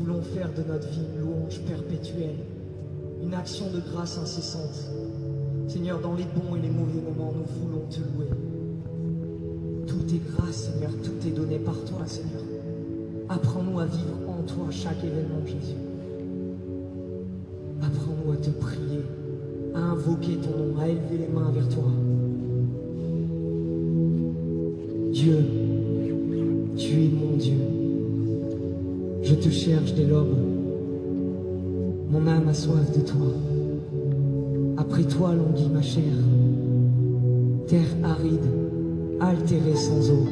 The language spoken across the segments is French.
voulons faire de notre vie une louange perpétuelle, une action de grâce incessante. Seigneur, dans les bons et les mauvais moments, nous voulons te louer. Tout est grâce, Seigneur, tout est donné par toi, Seigneur. Apprends-nous à vivre en toi chaque événement, Jésus. Apprends-nous à te prier, à invoquer ton nom, à élever les mains vers toi. Dieu, tu es mon Dieu. Je te cherche dès l'aube. Mon âme a soif de toi. Après toi languit ma chair. Terre aride, altérée sans eau.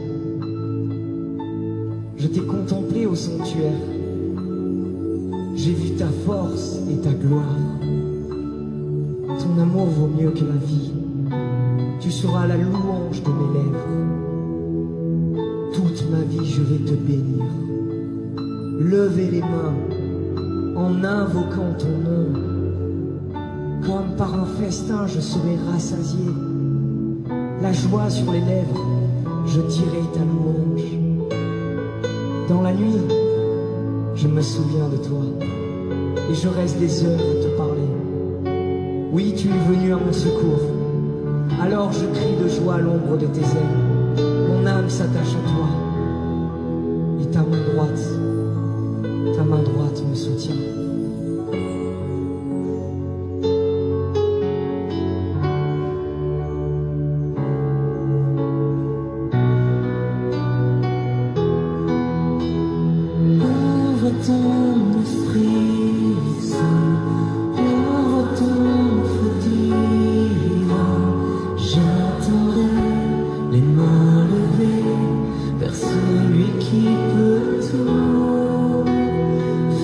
Je t'ai contemplé au sanctuaire. J'ai vu ta force et ta gloire. Ton amour vaut mieux que la vie. Tu seras la louange de mes lèvres. Toute ma vie, je vais te bénir. Levez les mains en invoquant ton nom. Comme par un festin, je serai rassasié. La joie sur les lèvres, je dirai ta louange. Dans la nuit, je me souviens de toi et je reste des heures à te parler. Oui, tu es venu à mon secours. Alors je crie de joie à l'ombre de tes ailes. Mon âme s'attache à toi et ta main droite me soutient. Ton esprit saint, ouvre ton feu divin. J'attendrai les mains levées vers celui qui peut tout.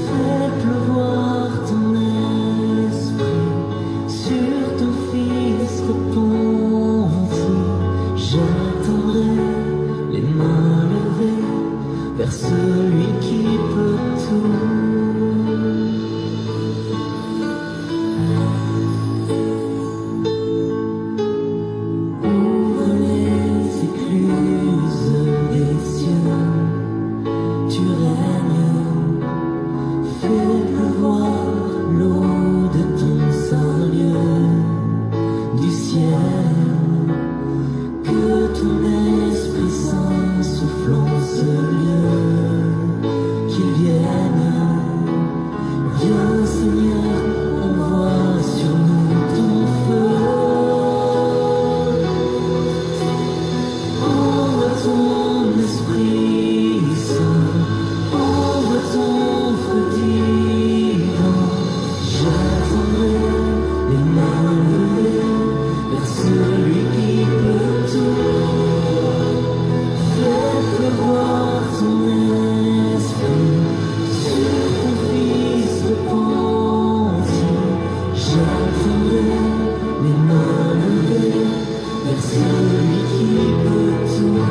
Fais pleuvoir ton esprit sur ton fils repenti. J'attendrai les mains levées vers celui qui peut tout. Ouvre les écluses des cieux, tu règnes, fais pleuvoir l'eau de ton saint lieu du ciel, que ton Esprit Saint souffle en ce lieu, qu'il vienne. Viens Seigneur, envoie sur nous ton feu. Ouvre ton Esprit Saint, ouvre ton feu divin. J'attendrai les mains levées vers celui qui peut tout. Fais pleuvoir ton esprit sur ton fils repenti. J'attendrai les mains levées vers celui qui peut tout.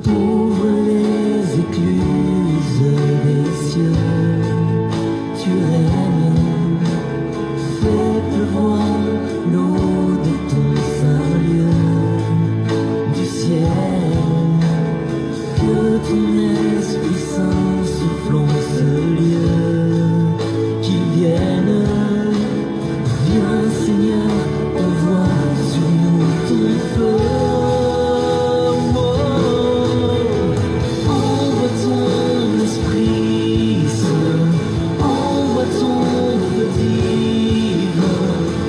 Ouvre les écluses des cieux, tu règnes, fais pleuvoir l'eau de ton saint lieu du ciel, que ton Esprit Saint souffle en ce lieu, qu'il vienne. Viens Seigneur, envoie sur nous ton feu. Envoie ton Esprit Saint, envoie ton feu divin.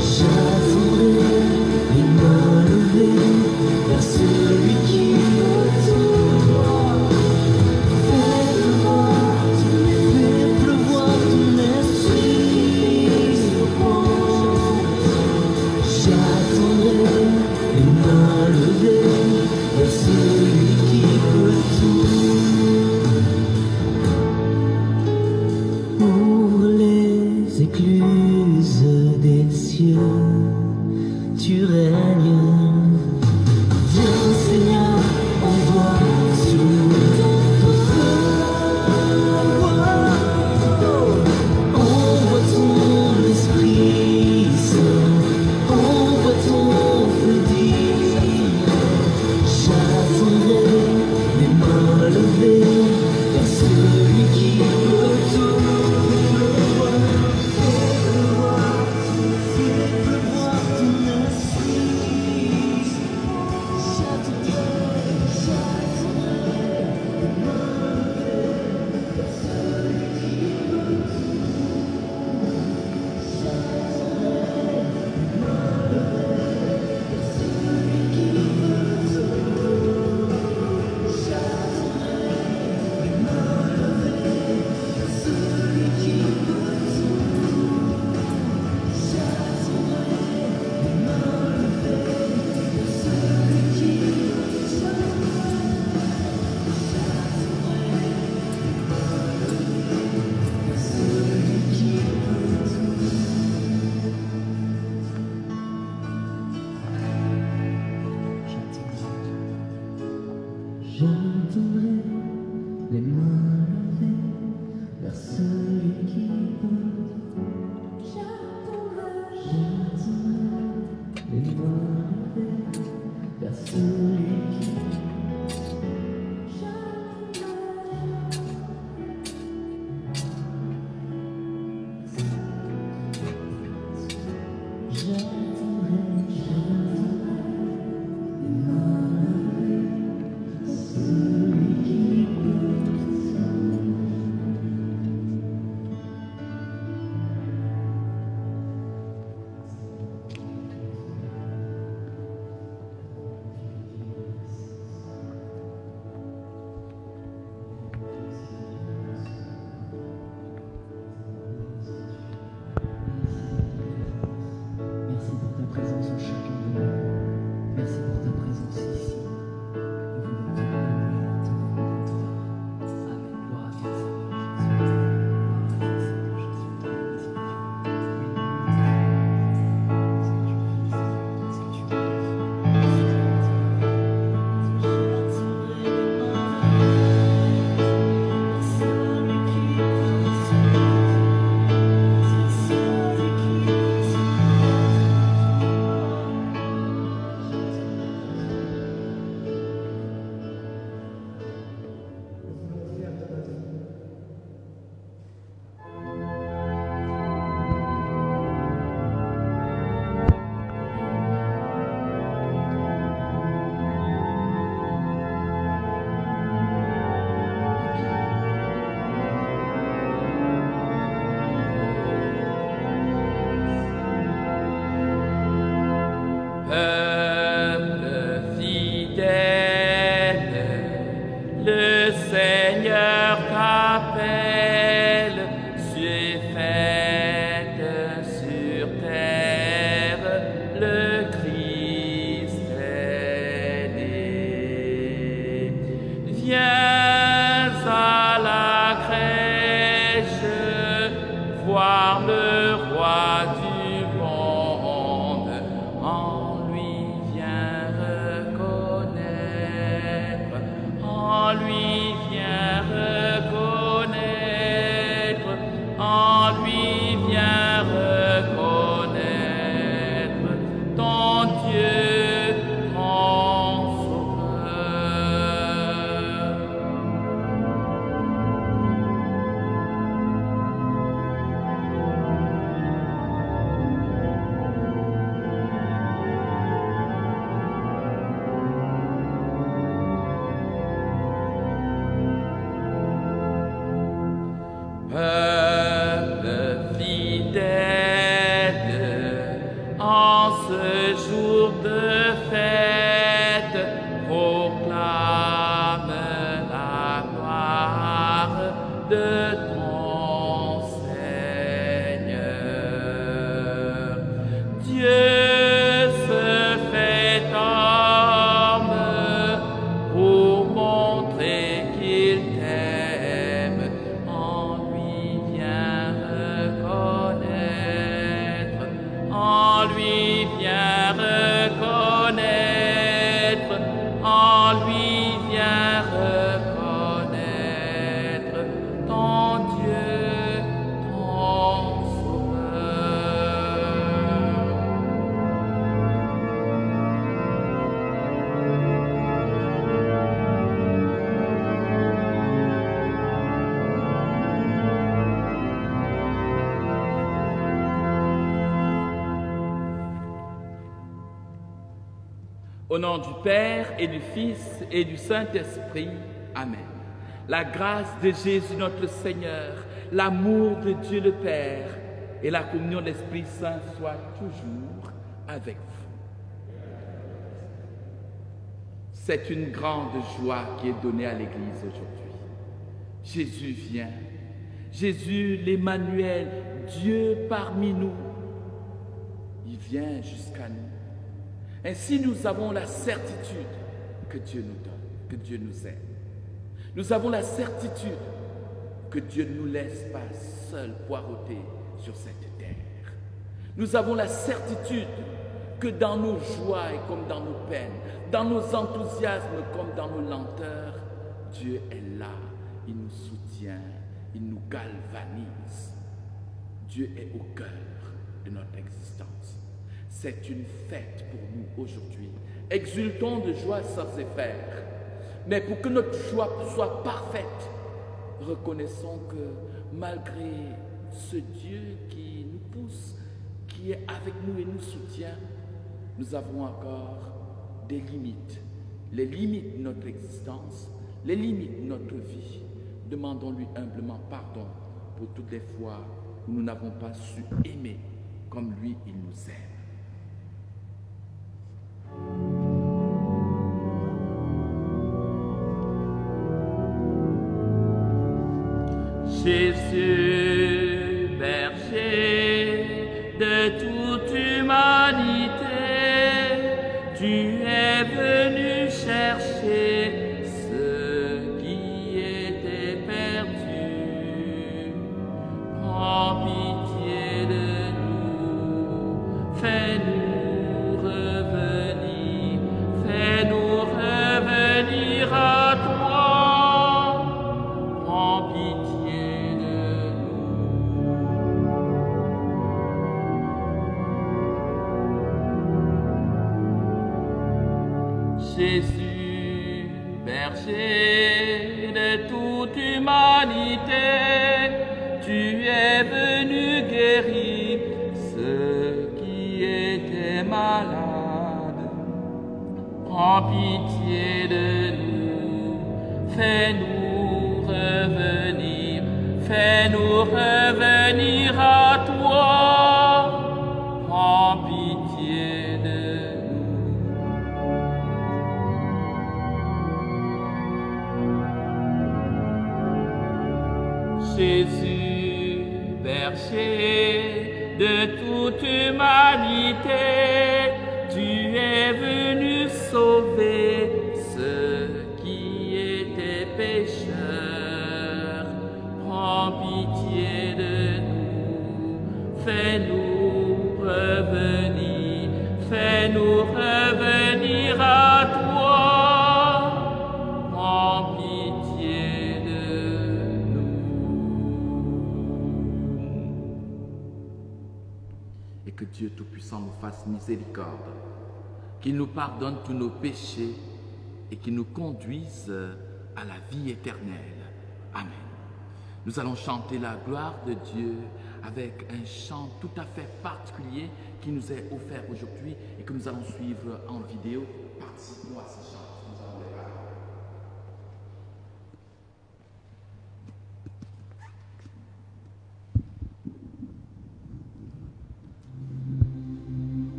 J'attendrai les mains levées vers celui qui peut tout. Fais pleuvoir ton esprit repenti. J'attendrai les mains levées vers celui qui peut tout. Ouvre les écluses des cieux, tu règnes. Viens Seigneur, envoie sur nous ton feu. Envoie ton Esprit Saint, envoie ton feu divin. En lui viens reconnaître, en lui viens reconnaître ton Dieu, ton Sauveur. Au nom du Père et du Fils et du Saint-Esprit. Amen. La grâce de Jésus notre Seigneur, l'amour de Dieu le Père et la communion de l'Esprit Saint soient toujours avec vous. C'est une grande joie qui est donnée à l'Église aujourd'hui. Jésus vient. Jésus, l'Emmanuel, Dieu parmi nous. Il vient jusqu'à nous. Ainsi, nous avons la certitude que Dieu nous donne, que Dieu nous aime. Nous avons la certitude que Dieu ne nous laisse pas seuls poireauter sur cette terre. Nous avons la certitude que dans nos joies et comme dans nos peines, dans nos enthousiasmes comme dans nos lenteurs, Dieu est là, il nous soutient, il nous galvanise. Dieu est au cœur de notre existence. C'est une fête pour nous aujourd'hui. Exultons de joie sans effort. Mais pour que notre joie soit parfaite, reconnaissons que malgré ce Dieu qui nous pousse, qui est avec nous et nous soutient, nous avons encore des limites. Les limites de notre existence, les limites de notre vie. Demandons-lui humblement pardon pour toutes les fois où nous n'avons pas su aimer comme lui, il nous aime. Jésus, berger de toute humanité, tu es venu chercher ceux qui étaient perdus. Prends pitié de nous, fais-nous revenir à toi. Prends pitié de nous. Jésus, berger de toute humanité, tu es venu guérir ceux qui étaient malades. Prends pitié de nous, fais-nous revenir à toi. Prends pitié de nous. Jésus, berger de toute humanité, tu es venu sauver ceux qui étaient pécheurs. Prends pitié de nous, fais-nous revenir à toi. Prends pitié de nous. Et que Dieu Tout-Puissant nous fasse miséricorde, qu'il nous pardonne tous nos péchés et qu'il nous conduise à la vie éternelle. Amen. Nous allons chanter la gloire de Dieu avec un chant tout à fait particulier qui nous est offert aujourd'hui et que nous allons suivre en vidéo. Participons à ce chant. Nous allons les paroles.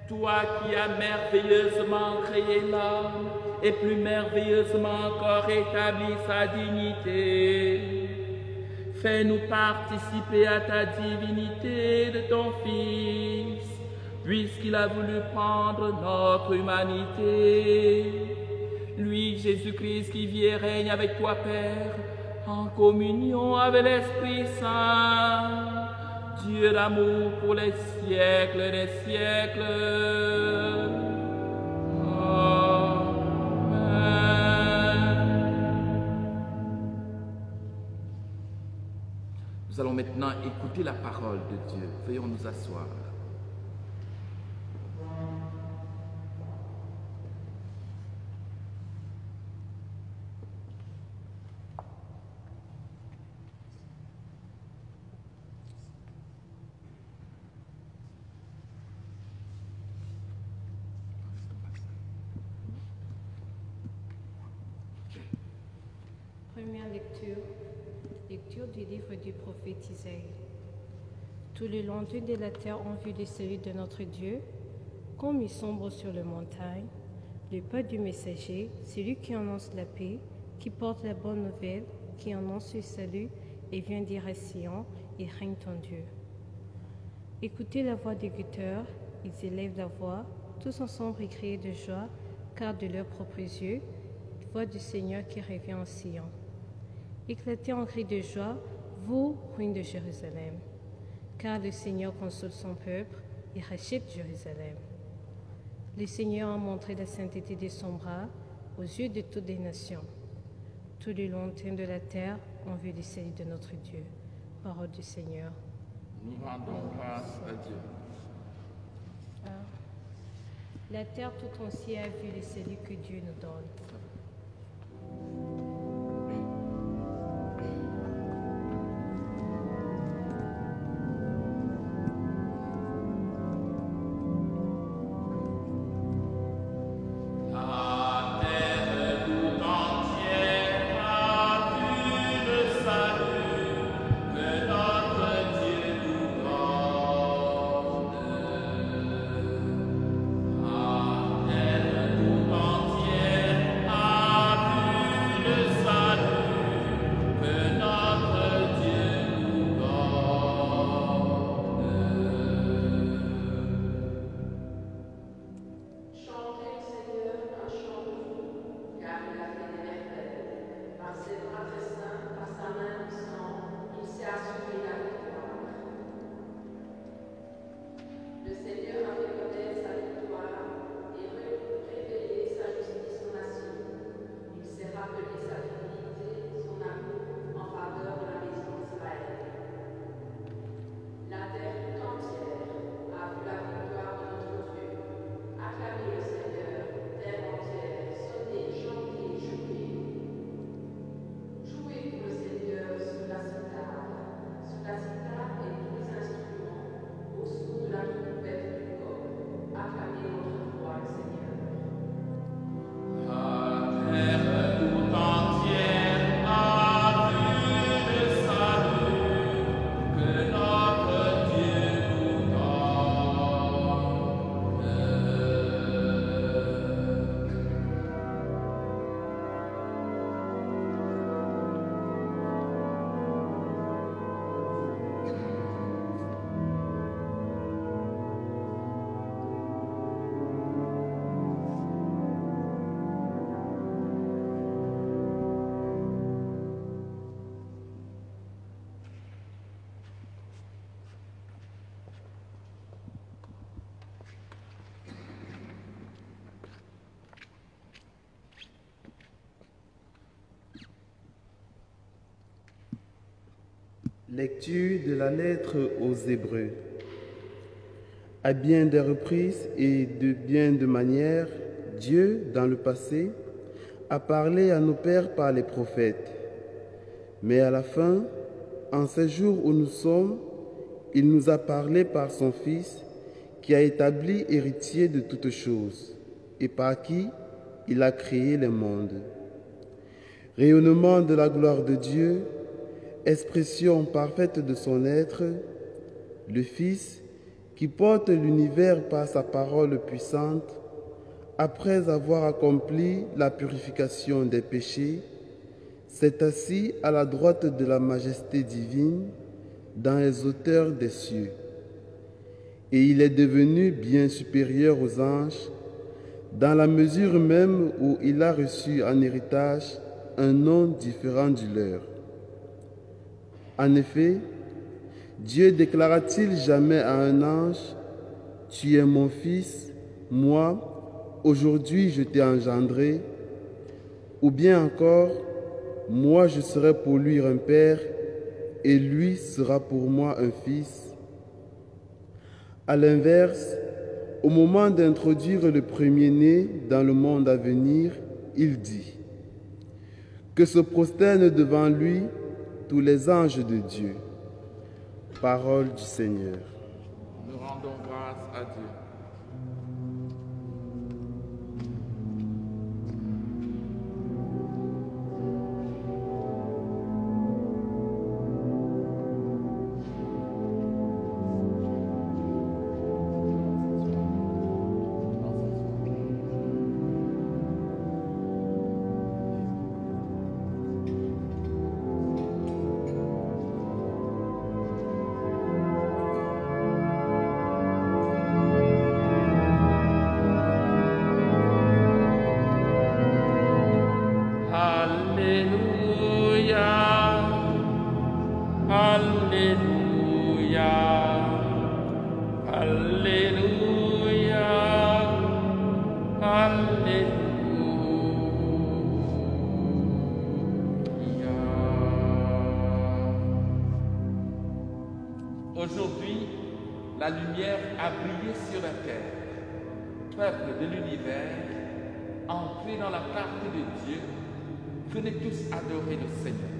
toi qui as merveilleusement créé l'homme et plus merveilleusement encore établi sa dignité, fais-nous participer à ta divinité de ton Fils, puisqu'il a voulu prendre notre humanité. Lui, Jésus-Christ, qui vit et règne avec toi, Père, en communion avec l'Esprit Saint, Dieu d'amour pour les siècles des siècles. Nous allons maintenant écouter la parole de Dieu. Veuillons nous asseoir. Première lecture. Lecture du livre du prophète Isaïe. Tous les lointains de la terre ont vu le salut de notre Dieu, comme il sombre sur les montagnes, le pas du messager, celui qui annonce la paix, qui porte la bonne nouvelle, qui annonce le salut et vient dire à Sion, il règne ton Dieu. Écoutez la voix des guetteurs, ils élèvent la voix, tous ensemble et crient de joie, car de leurs propres yeux, voix du Seigneur qui revient en Sion. Éclatez en cris de joie, vous, ruines de Jérusalem, car le Seigneur console son peuple et rachète Jérusalem. Le Seigneur a montré la sainteté de son bras aux yeux de toutes les nations. Tous les lointains de la terre ont vu le salut de notre Dieu. Parole du Seigneur. Nous rendons grâce à Dieu. La terre tout entière a vu le salut que Dieu nous donne. Lecture de la lettre aux Hébreux. À bien des reprises et de bien de manières, Dieu, dans le passé, a parlé à nos pères par les prophètes. Mais à la fin, en ces jours où nous sommes, il nous a parlé par son Fils, qui a établi héritier de toutes choses, et par qui il a créé les mondes. Rayonnement de la gloire de Dieu, expression parfaite de son être, le Fils qui porte l'univers par sa parole puissante, après avoir accompli la purification des péchés, s'est assis à la droite de la majesté divine dans les hauteurs des cieux. Et il est devenu bien supérieur aux anges, dans la mesure même où il a reçu en héritage un nom différent du leur. En effet, Dieu déclara-t-il jamais à un ange, « Tu es mon fils, moi, aujourd'hui je t'ai engendré » ou bien encore, « Moi je serai pour lui un père, et lui sera pour moi un fils » À l'inverse, au moment d'introduire le premier-né dans le monde à venir, il dit que se prosternent devant lui tous les anges de Dieu. Parole du Seigneur. Nous rendons grâce à Dieu. Aujourd'hui, la lumière a brillé sur la terre. Peuple de l'univers, entrez dans la clarté de Dieu. Venez tous adorer le Seigneur.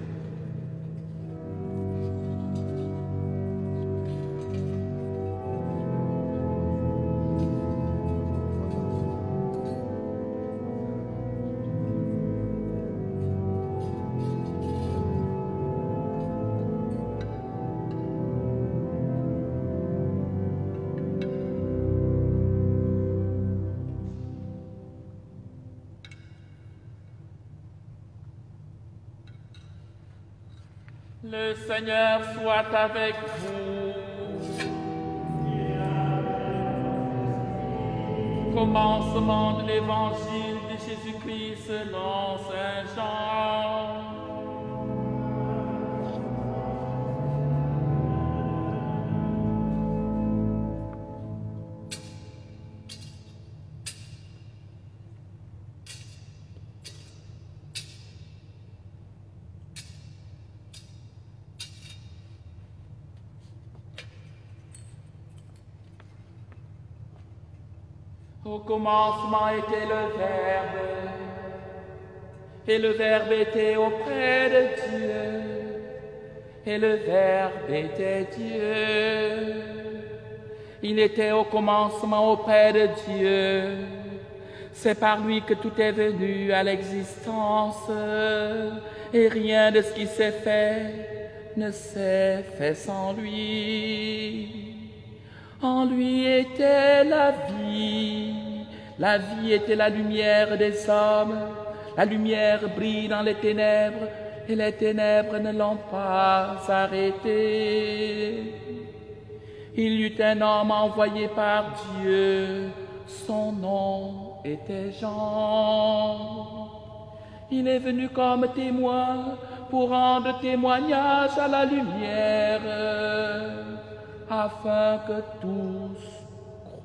Le Seigneur soit avec vous. Commencement de l'évangile de Jésus-Christ selon Saint Jean. Au commencement était le Verbe, et le Verbe était auprès de Dieu, et le Verbe était Dieu. Il était au commencement auprès de Dieu. C'est par lui que tout est venu à l'existence, et rien de ce qui s'est fait ne s'est fait sans lui. En lui était la vie était la lumière des hommes, la lumière brille dans les ténèbres, et les ténèbres ne l'ont pas arrêté. Il y eut un homme envoyé par Dieu, son nom était Jean. Il est venu comme témoin pour rendre témoignage à la lumière, afin que tous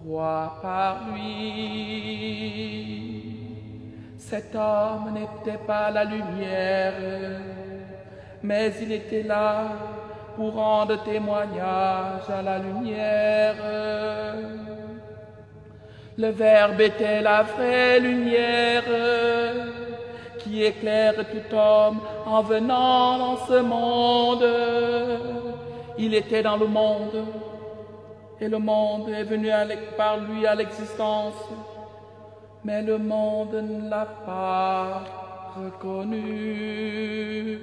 croient par lui. Cet homme n'était pas la lumière, mais il était là pour rendre témoignage à la lumière. Le Verbe était la vraie lumière qui éclaire tout homme en venant dans ce monde. Il était dans le monde, et le monde est venu par lui à l'existence, mais le monde ne l'a pas reconnu.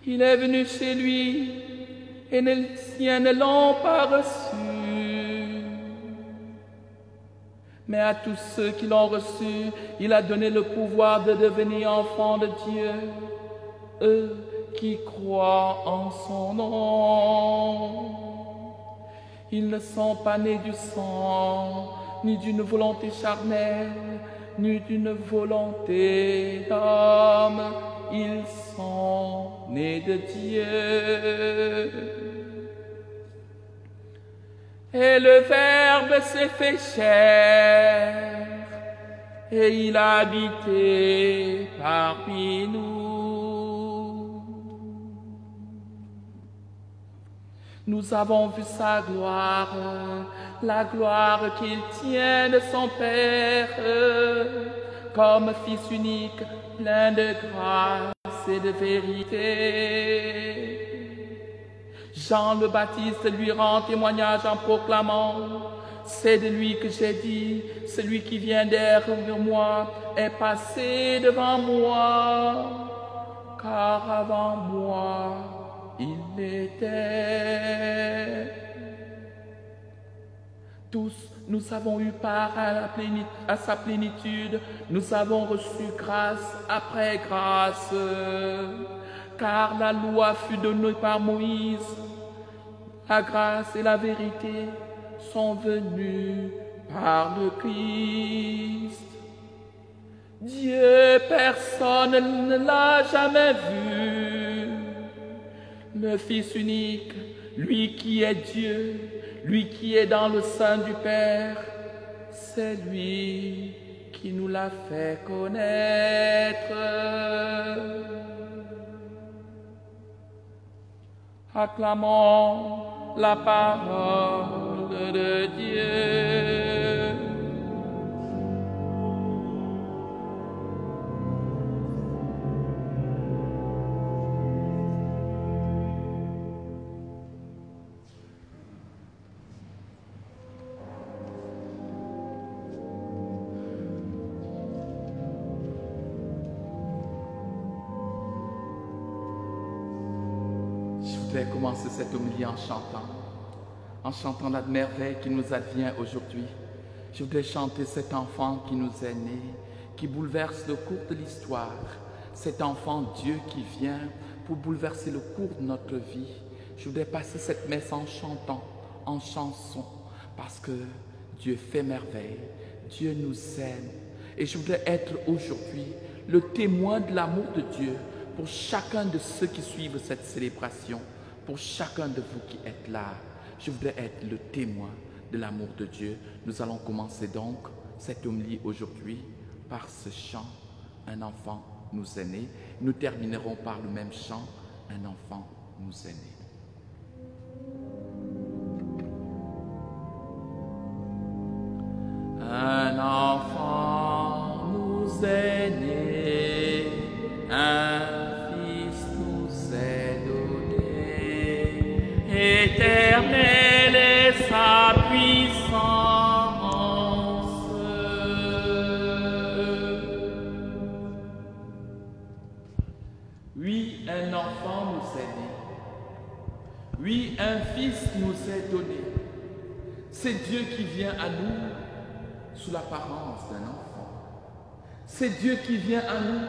Il est venu chez lui, et les siens ne l'ont pas reçu. Mais à tous ceux qui l'ont reçu, il a donné le pouvoir de devenir enfants de Dieu, eux qui croient en son nom. Ils ne sont pas nés du sang, ni d'une volonté charnelle, ni d'une volonté d'homme. Ils sont nés de Dieu. Et le Verbe s'est fait chair, et il a habité parmi nous. Nous avons vu sa gloire, la gloire qu'il tient de son Père, comme Fils unique, plein de grâce et de vérité. Jean le Baptiste lui rend témoignage en proclamant: c'est de lui que j'ai dit, celui qui vient derrière moi est passé devant moi, car avant moi il l'était. Tous nous avons eu part à sa plénitude, nous avons reçu grâce après grâce, car la loi fut donnée par Moïse. La grâce et la vérité sont venues par le Christ. Dieu, personne ne l'a jamais vu. Le Fils unique, lui qui est Dieu, lui qui est dans le sein du Père, c'est lui qui nous l'a fait connaître. Acclamons la parole de Dieu. Je voudrais commencer cette homélie en chantant la merveille qui nous advient aujourd'hui. Je voudrais chanter cet enfant qui nous est né, qui bouleverse le cours de l'histoire, cet enfant Dieu qui vient pour bouleverser le cours de notre vie. Je voudrais passer cette messe en chantant, en chanson, parce que Dieu fait merveille, Dieu nous aime. Et je voudrais être aujourd'hui le témoin de l'amour de Dieu pour chacun de ceux qui suivent cette célébration, pour chacun de vous qui êtes là. Je voudrais être le témoin de l'amour de Dieu. Nous allons commencer donc cette homélie aujourd'hui par ce chant « Un enfant nous est né ». Nous terminerons par le même chant « Un enfant nous est né ». Un enfant nous est né, un fils nous est donné, éternel est sa puissance. Oui, un enfant nous est né, oui, un fils nous est donné. C'est Dieu qui vient à nous sous l'apparence d'un enfant. C'est Dieu qui vient à nous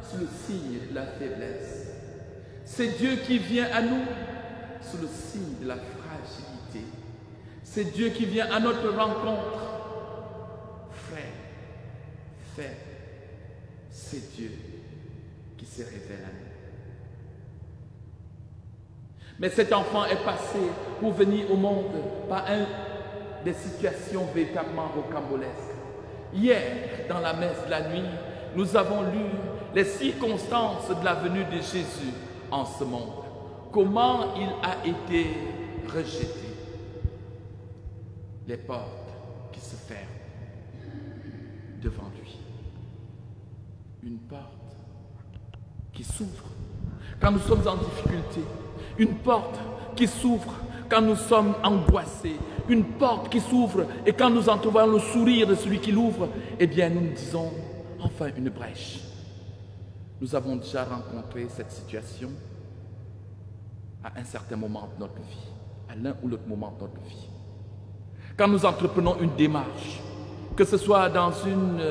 sous le signe de la faiblesse. C'est Dieu qui vient à nous sous le signe de la fragilité. C'est Dieu qui vient à notre rencontre. Frère, faible, c'est Dieu qui se révèle à nous. Mais cet enfant est passé pour venir au monde par des situations véritablement rocambolesques. Hier, dans la messe de la nuit, nous avons lu les circonstances de la venue de Jésus en ce monde. Comment il a été rejeté. Les portes qui se ferment devant lui. Une porte qui s'ouvre quand nous sommes en difficulté. Une porte qui s'ouvre quand nous sommes angoissés. Une porte qui s'ouvre et quand nous entrevoyons le sourire de celui qui l'ouvre, eh bien nous nous disons enfin une brèche. Nous avons déjà rencontré cette situation à un certain moment de notre vie, à l'un ou l'autre moment de notre vie. Quand nous entreprenons une démarche, que ce soit dans une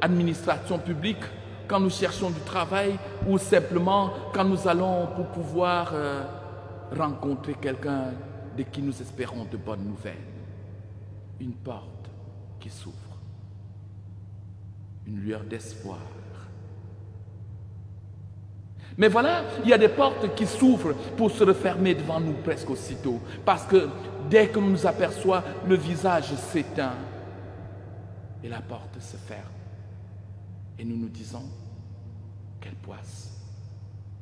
administration publique, quand nous cherchons du travail ou simplement quand nous allons pour pouvoir rencontrer quelqu'un de qui nous espérons de bonnes nouvelles. Une porte qui s'ouvre, une lueur d'espoir. Mais voilà, il y a des portes qui s'ouvrent pour se refermer devant nous presque aussitôt. Parce que dès que nous nous aperçoit, le visage s'éteint et la porte se ferme. Et nous nous disons, quelle poisse,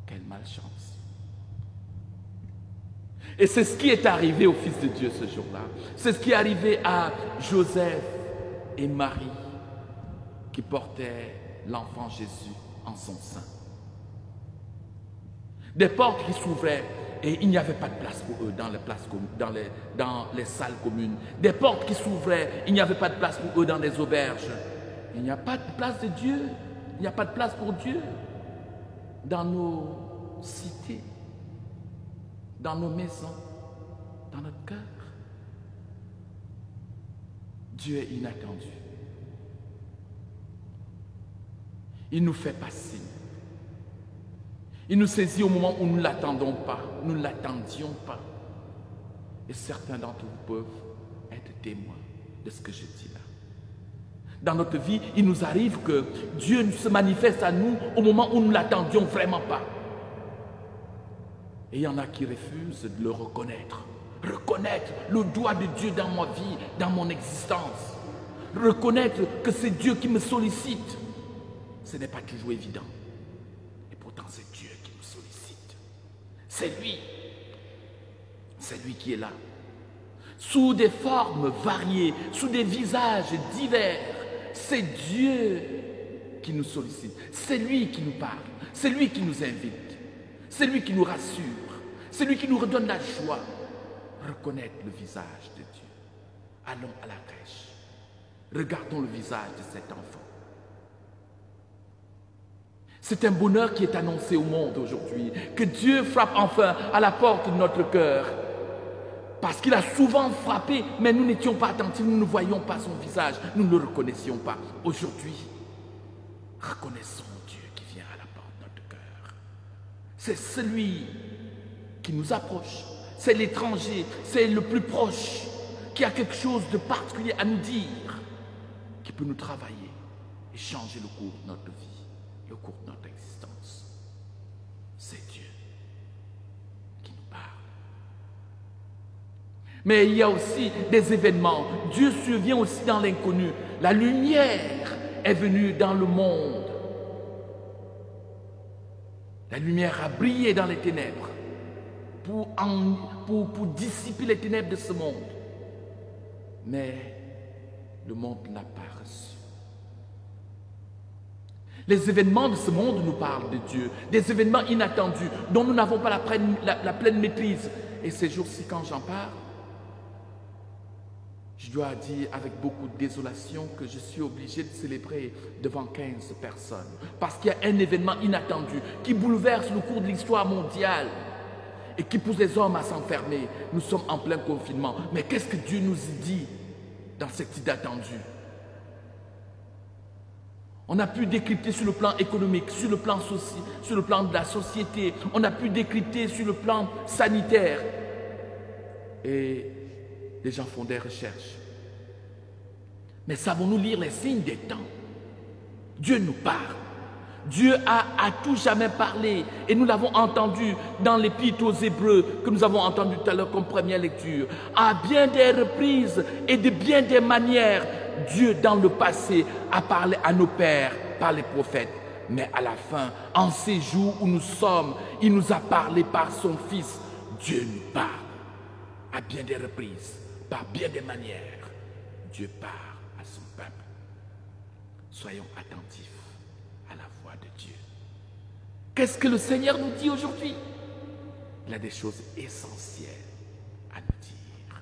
quelle malchance. Et c'est ce qui est arrivé au Fils de Dieu ce jour-là. C'est ce qui est arrivé à Joseph et Marie qui portaient l'enfant Jésus en son sein. Des portes qui s'ouvraient et il n'y avait pas de place pour eux dans les salles communes. Des portes qui s'ouvraient, il n'y avait pas de place pour eux dans les auberges. Il n'y a pas de place de Dieu, il n'y a pas de place pour Dieu dans nos cités, dans nos maisons, dans notre cœur. Dieu est inattendu. Il nous fait pas signe. Il nous saisit au moment où nous ne l'attendons pas, nous ne l'attendions pas. Et certains d'entre vous peuvent être témoins de ce que je dis là. Dans notre vie, il nous arrive que Dieu se manifeste à nous au moment où nous ne l'attendions vraiment pas. Et il y en a qui refusent de le reconnaître. Reconnaître le doigt de Dieu dans ma vie, dans mon existence. Reconnaître que c'est Dieu qui me sollicite. Ce n'est pas toujours évident. Et pourtant, c'est Dieu qui me sollicite. C'est lui. C'est lui qui est là. Sous des formes variées, sous des visages divers. C'est Dieu qui nous sollicite. C'est lui qui nous parle. C'est lui qui nous invite. C'est lui qui nous rassure. C'est lui qui nous redonne la joie. Reconnaître le visage de Dieu. Allons à la crèche. Regardons le visage de cet enfant. C'est un bonheur qui est annoncé au monde aujourd'hui. Que Dieu frappe enfin à la porte de notre cœur. Parce qu'il a souvent frappé, mais nous n'étions pas attentifs, nous ne voyions pas son visage, nous ne le reconnaissions pas. Aujourd'hui, reconnaissons Dieu qui vient à la porte de notre cœur. C'est celui qui nous approche, c'est l'étranger, c'est le plus proche, qui a quelque chose de particulier à nous dire, qui peut nous travailler et changer le cours de notre vie, le cours de notre existence. C'est Dieu qui nous parle. Mais il y a aussi des événements. Dieu survient aussi dans l'inconnu. La lumière est venue dans le monde. La lumière a brillé dans les ténèbres pour dissiper les ténèbres de ce monde. Mais le monde ne l'a pas reçu. Les événements de ce monde nous parlent de Dieu. Des événements inattendus dont nous n'avons pas la pleine maîtrise. Et ces jours-ci, quand j'en parle, je dois dire avec beaucoup de désolation que je suis obligé de célébrer devant 15 personnes. Parce qu'il y a un événement inattendu qui bouleverse le cours de l'histoire mondiale et qui pousse les hommes à s'enfermer. Nous sommes en plein confinement. Mais qu'est-ce que Dieu nous dit dans cet inattendu? On a pu décrypter sur le plan économique, sur le plan de la société. On a pu décrypter sur le plan sanitaire. Et les gens font des recherches. Mais savons-nous lire les signes des temps? Dieu nous parle. Dieu a à tout jamais parlé. Et nous l'avons entendu dans l'Épître aux Hébreux que nous avons entendu tout à l'heure comme première lecture. À bien des reprises et de bien des manières, Dieu dans le passé a parlé à nos pères par les prophètes. Mais à la fin, en ces jours où nous sommes, il nous a parlé par son Fils. Dieu nous parle à bien des reprises. Par bien des manières, Dieu parle à son peuple. Soyons attentifs à la voix de Dieu. Qu'est-ce que le Seigneur nous dit aujourd'hui? Il a des choses essentielles à nous dire.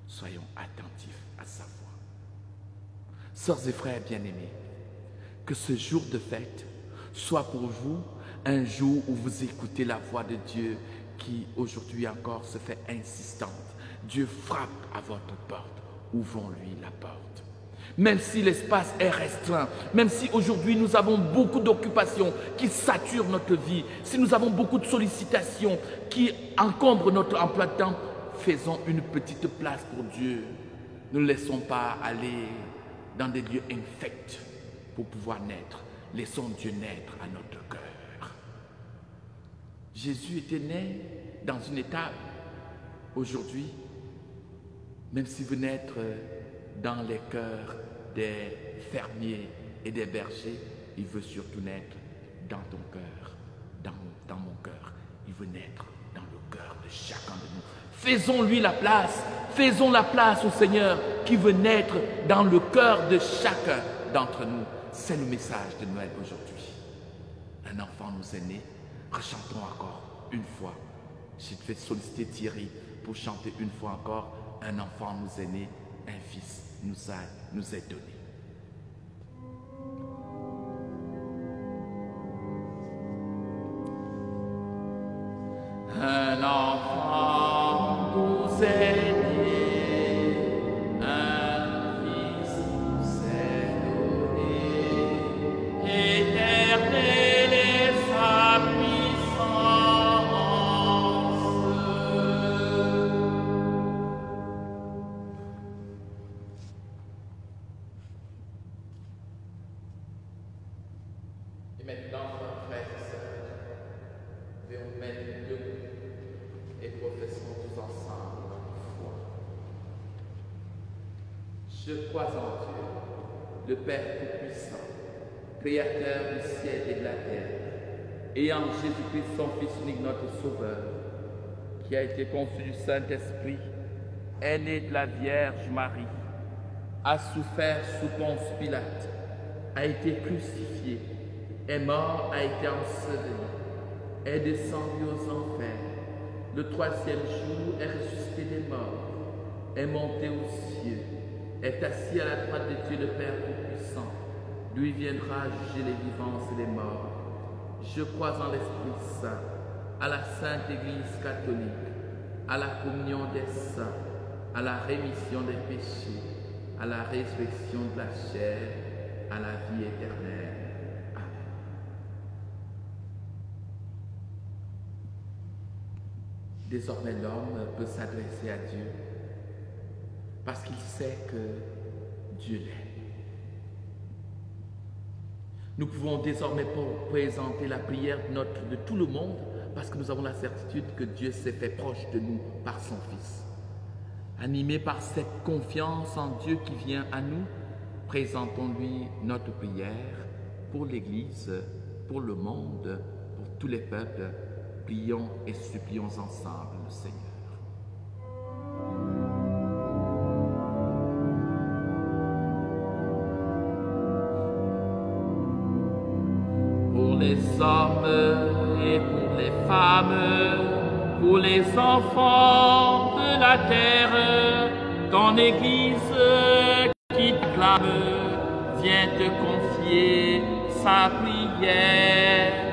Soyons attentifs à sa voix. Sœurs et frères bien-aimés, que ce jour de fête soit pour vous un jour où vous écoutez la voix de Dieu qui aujourd'hui encore se fait insistante. Dieu frappe à votre porte, ouvrons-lui la porte. Même si l'espace est restreint, même si aujourd'hui nous avons beaucoup d'occupations qui saturent notre vie, si nous avons beaucoup de sollicitations qui encombrent notre emploi de temps, faisons une petite place pour Dieu. Ne le laissons pas aller dans des lieux infects pour pouvoir naître. Laissons Dieu naître à notre cœur. Jésus était né dans une étable. Aujourd'hui, même si vous n'êtes dans les cœurs des fermiers et des bergers, il veut surtout naître dans ton cœur, dans mon cœur. Il veut naître dans le cœur de chacun de nous. Faisons-lui la place, faisons la place au Seigneur qui veut naître dans le cœur de chacun d'entre nous. C'est le message de Noël aujourd'hui. Un enfant nous est né, rechantons encore une fois. J'ai fait solliciter Thierry pour chanter une fois encore. Un enfant nous est né, un fils nous est donné. Un enfant nous est né, un fils nous est donné, éternel est sa puissance. Et maintenant, frères et sœurs, je vais vous mettre debout et professons tous ensemble notre foi. Je crois en Dieu, le Père Tout-Puissant, Créateur du ciel et de la terre, et en Jésus-Christ, son Fils unique, notre Sauveur, qui a été conçu du Saint-Esprit, est né de la Vierge Marie, a souffert sous Ponce Pilate, a été crucifié, est mort, a été enseveli, est descendu aux enfers. Le troisième jour est ressuscité des morts, est monté aux cieux, est assis à la droite de Dieu le Père Tout-Puissant. Lui viendra juger les vivants et les morts. Je crois en l'Esprit Saint, à la Sainte Église catholique, à la communion des saints, à la rémission des péchés, à la résurrection de la chair, à la vie éternelle. Désormais, l'homme peut s'adresser à Dieu parce qu'il sait que Dieu l'aime. Nous pouvons désormais présenter la prière de tout le monde parce que nous avons la certitude que Dieu s'est fait proche de nous par son Fils. Animés par cette confiance en Dieu qui vient à nous, présentons-lui notre prière pour l'Église, pour le monde, pour tous les peuples. Prions et supplions ensemble le Seigneur. Pour les hommes et pour les femmes, pour les enfants de la terre, ton Église qui te clame, vient te confier sa prière.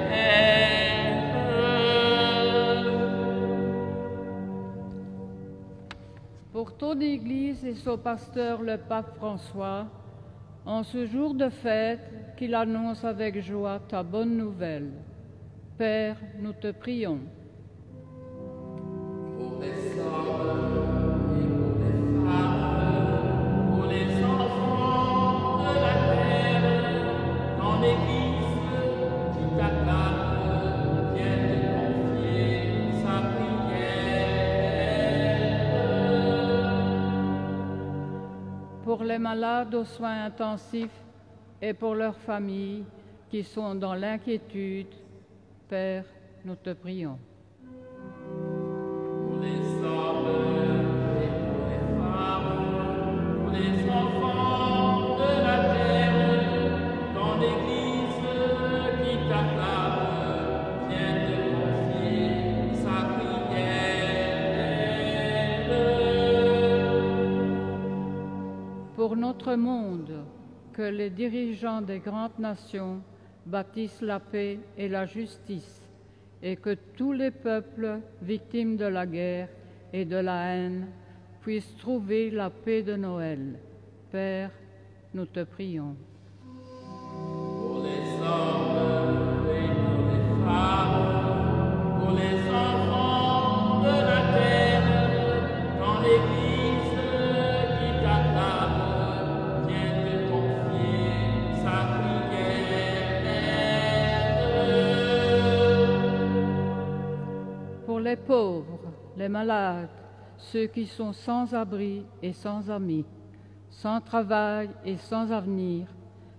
Pour ton Église et son pasteur, le pape François, en ce jour de fête qu'il annonce avec joie ta bonne nouvelle. Père, nous te prions. Pour les hommes et pour les femmes, pour les enfants de la terre, ton Église qui t'acclame, vient te confier sa prière. Pour les malades aux soins intensifs et pour leurs familles qui sont dans l'inquiétude, Père, nous te prions. Pour les hommes et pour les femmes, pour les enfants de la terre, ton Église qui t'acclame, vient te confier sa prière. Pour notre monde, que les dirigeants des grandes nations bâtissent la paix et la justice et que tous les peuples victimes de la guerre et de la haine puissent trouver la paix de Noël. Père, nous te prions. Pour les hommes et pour les femmes, pour les enfants de la terre, dans l'Église qui t'acclame, viens te confier sa prière. Pour les pauvres, les malades, ceux qui sont sans abri et sans amis, sans travail et sans avenir,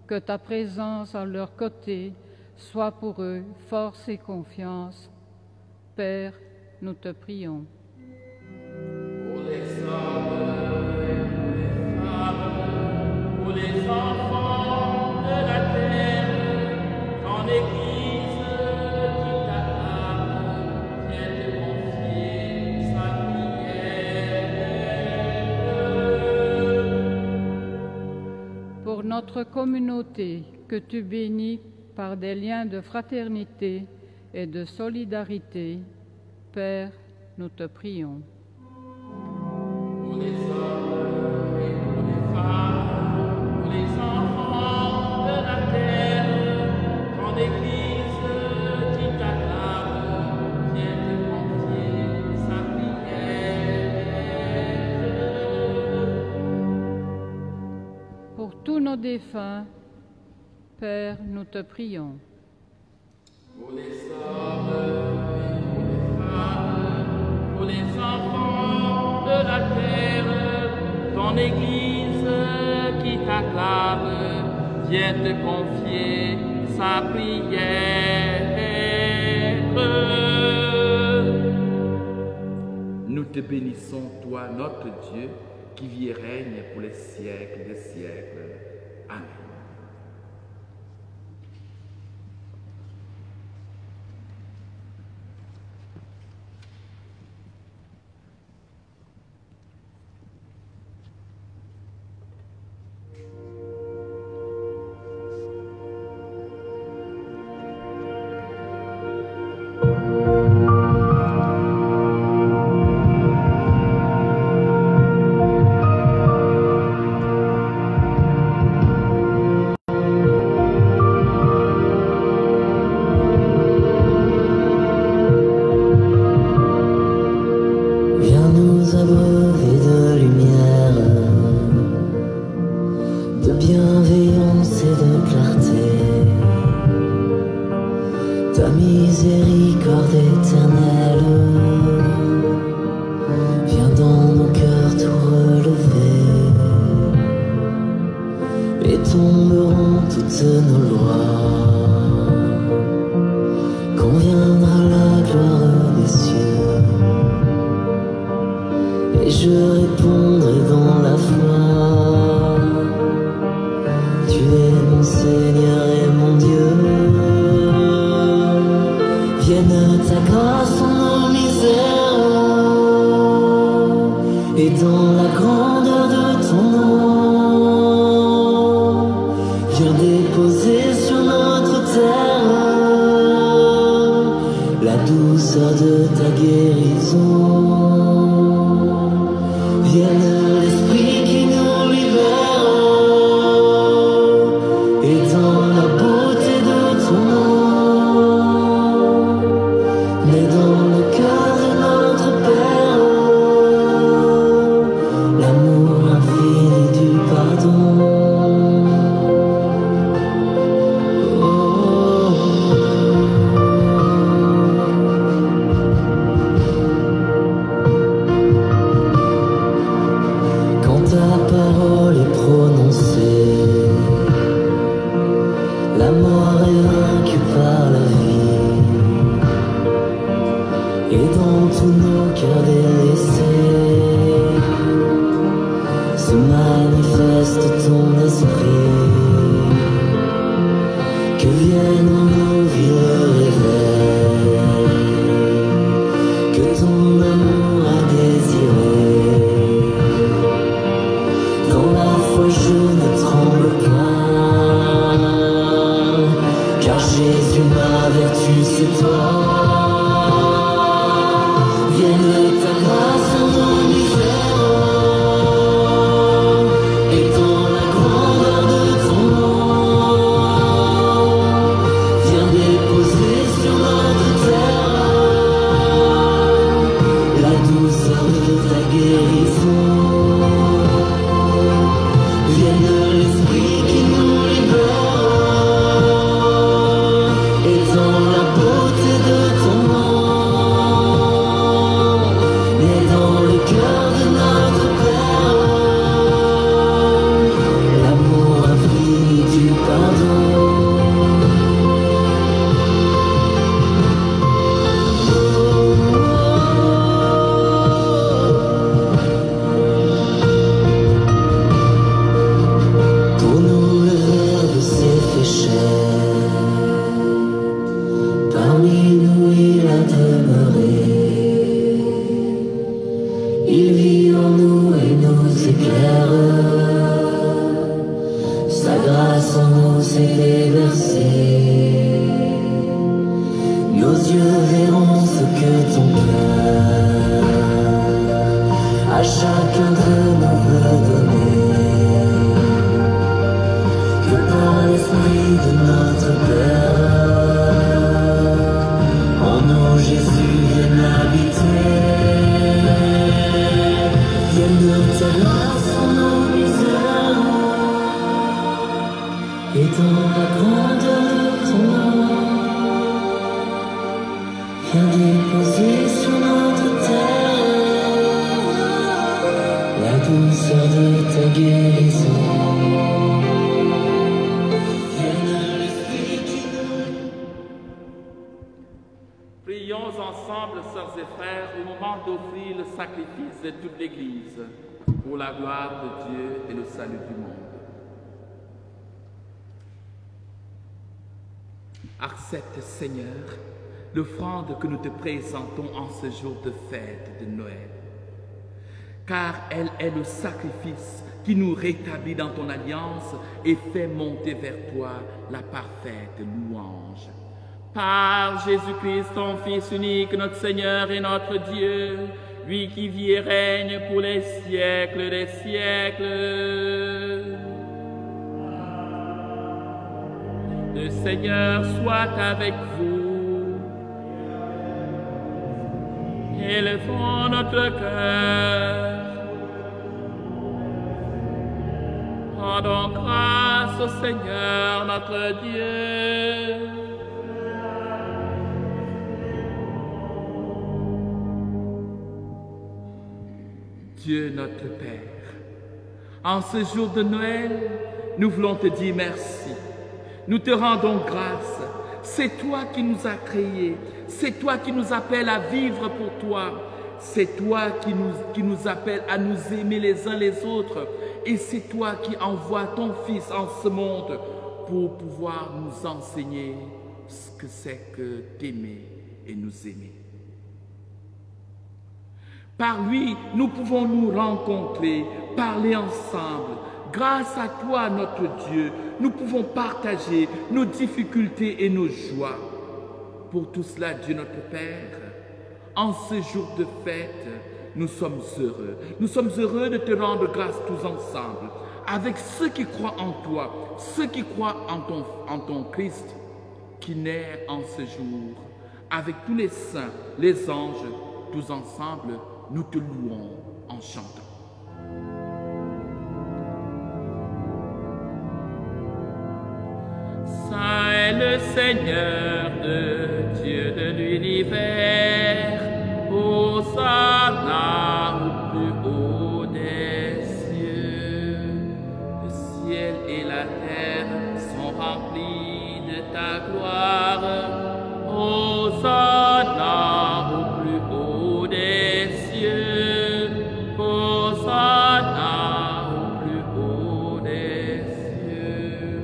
que ta présence à leur côté soit pour eux force et confiance. Père, nous te prions. Pour les hommes et pour les femmes, pour les enfants de la terre, dans l'Église qui t'acclame, viens te confier sa prière. Pour notre communauté, que tu bénis par des liens de fraternité et de solidarité, Père, nous te prions. Pour les hommes et pour les femmes, pour les enfants de la terre, dans l'Église qui t'acclame, viens te confier sa prière. Pour tous nos défunts, Père, nous te prions. Pour les hommes et pour les femmes, pour les enfants de la terre, dans l'Église qui t'acclame, viens te confier sa prière. Nous te bénissons, toi, notre Dieu, qui vis et règne pour les siècles des siècles. Amen. Viens nous abreuver de lumière, de bienveillance et de clarté. Ta miséricorde éternelle, viens dans nos cœurs tout relever, et tomberont toutes nos lois. Quand viendra la gloire des cieux, et je répondrai dans la foi. Tu es mon Seigneur et mon Dieu. Vienne ta grâce en nos misères, et dans la grandeur de ton nom, viens déposer sur notre terre la douceur de ta guérison. Vienne l'Esprit qui nous libère, et dans la beauté de ton nom, mais dans le cœur de notre Père, l'amour infini du pardon. Quand ta parole est prononcée, la mort est vaincue par la vie, et dans tous nos cœurs délaissés se manifeste ton esprit. Que vienne en nos vies le réveil que ton amour a désiré. Dans la foi je ne tremble pas, car Jésus ma vertu c'est toi. éclaire. Sa grâce en nous s'est déversée. Nos yeux verront ce que ton cœur à chacun de nous veut donner. Que par l'Esprit de notre Père, en nous Jésus vienne habiter. Vienne de ta grâce en nos misères, et dans la grandeur de ton nom, viens déposer sur notre terre la douceur de ta guérison. Prions ensemble, sœurs et frères, au moment d'offrir le sacrifice de toute l'Église pour la gloire de Dieu et le salut du monde. Accepte, Seigneur, l'offrande que nous te présentons en ce jour de fête de Noël, car elle est le sacrifice qui nous rétablit dans ton alliance et fait monter vers toi la parfaite louange. Par Jésus-Christ, ton Fils unique, notre Seigneur et notre Dieu, lui qui vit et règne pour les siècles des siècles. Le Seigneur soit avec vous. Élevons notre cœur. Rendons grâce au Seigneur notre Dieu. Dieu notre Père, en ce jour de Noël, nous voulons te dire merci. Nous te rendons grâce. C'est toi qui nous as créés. C'est toi qui nous appelles à vivre pour toi. C'est toi qui nous appelles à nous aimer les uns les autres. Et c'est toi qui envoies ton Fils en ce monde pour pouvoir nous enseigner ce que c'est que t'aimer et nous aimer. Par lui, nous pouvons nous rencontrer, parler ensemble. Grâce à toi, notre Dieu, nous pouvons partager nos difficultés et nos joies. Pour tout cela, Dieu notre Père, en ce jour de fête, nous sommes heureux. Nous sommes heureux de te rendre grâce tous ensemble, avec ceux qui croient en toi, ceux qui croient en ton Christ, qui naît en ce jour. Avec tous les saints, les anges, tous ensemble, nous te louons en chantant. Saint est le Seigneur de Dieu de l'univers, Hosanna au plus haut des cieux. Le ciel et la terre sont remplis de ta gloire, Hosanna au plus haut des cieux, Hosanna au plus haut des cieux.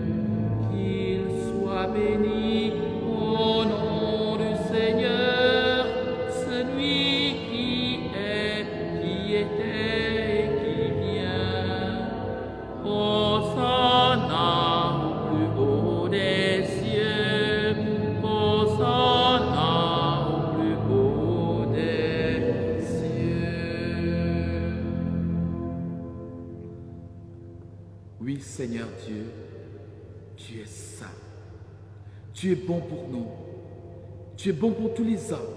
Qu'il soit béni au nom du Seigneur, celui qui est, qui était et qui vient. Hosanna au plus haut des cieux, Hosanna au plus haut des cieux. Oui, Seigneur Dieu, tu es saint. Tu es bon pour nous. Tu es bon pour tous les hommes.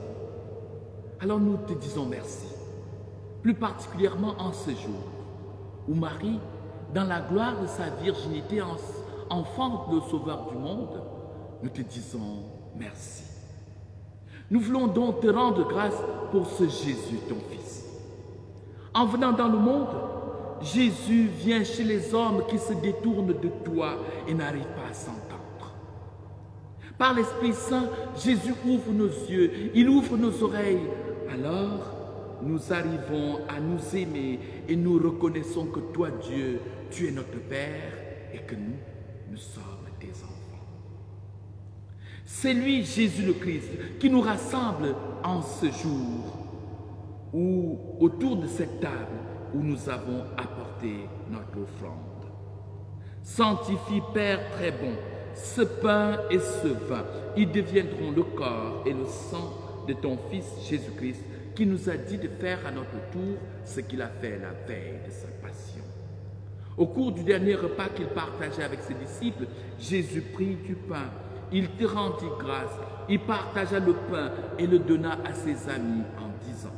Alors nous te disons merci. Plus particulièrement en ce jour où Marie, dans la gloire de sa virginité, enfante le Sauveur du monde, nous te disons merci. Nous voulons donc te rendre grâce pour ce Jésus, ton Fils. En venant dans le monde, Jésus vient chez les hommes qui se détournent de toi et n'arrivent pas à s'entendre. Par l'Esprit Saint, Jésus ouvre nos yeux, il ouvre nos oreilles. Alors, nous arrivons à nous aimer et nous reconnaissons que toi, Dieu, tu es notre Père et que nous sommes tes enfants. C'est lui, Jésus le Christ, qui nous rassemble en ce jour où, autour de cette table, où nous avons apporté notre offrande. Sanctifie, Père très bon, ce pain et ce vin. Ils deviendront le corps et le sang de ton Fils Jésus-Christ, qui nous a dit de faire à notre tour ce qu'il a fait la veille de sa passion. Au cours du dernier repas qu'il partageait avec ses disciples, Jésus prit du pain, il te rendit grâce, il partagea le pain et le donna à ses amis en disant: